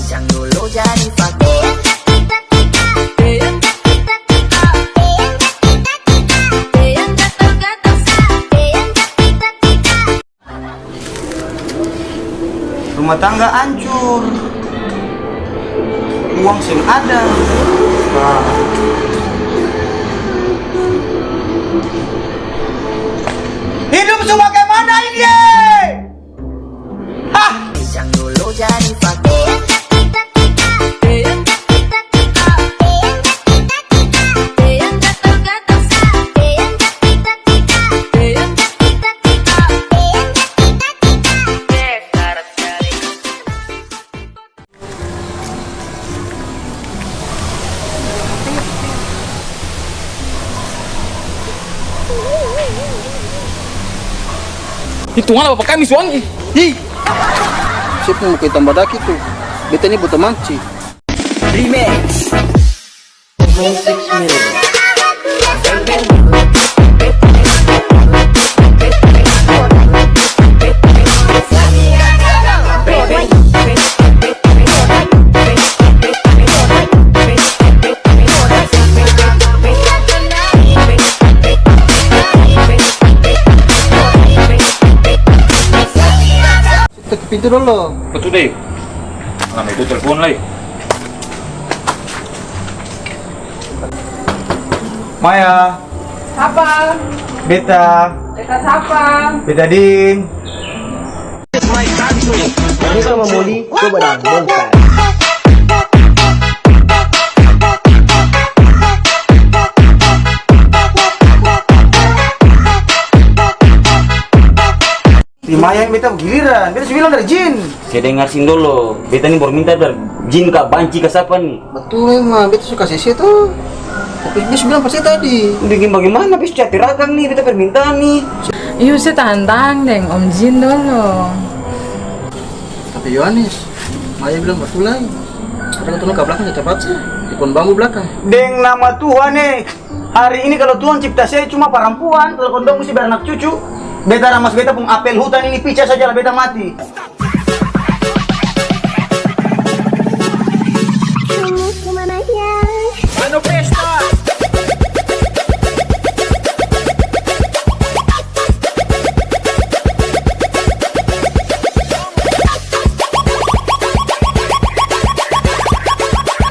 Bincang dulu jadi fakta. Rumah tangga hancur, uang sing ada. Hidup semua kayak mana ini? Hah? Bincang dulu jadi fakta. Hitungan apa kami suangi? Hi, siapa mau kita tambah daki tuh? Beta ini butuh manci. Remix. Music Music. Kita ke pintu dulu. Betul deh. Lama itu telepon lagi. Maya, Apa? Beta, Dekat siapa? Beta Ding. Ini sama Moli, coba dah bongkar. Si Maya yang beta giliran, beta bilang dari jin. Saya dengar sing dulu, beta nih baru minta dari jin kak banci ke siapa nih? Betul emang, beta suka sisi tuh. Tapi dia bilang pasti tadi. Bikin bagaimana bis cati ragang nih, beta permintaan nih. Iyo sih tantang deng Om Jin dulu. Tapi Yohanes, Maya bilang betul lagi. Karena ketemu ke belakang cepat sih. Di pohon bambu belakang. Deng nama Tuhan hari ini kalau Tuhan cipta saya cuma perempuan, kalau kondom mesti beranak cucu. Beta ramas beta pun apel hutan ini picah saja lah beta mati. Kemana ya?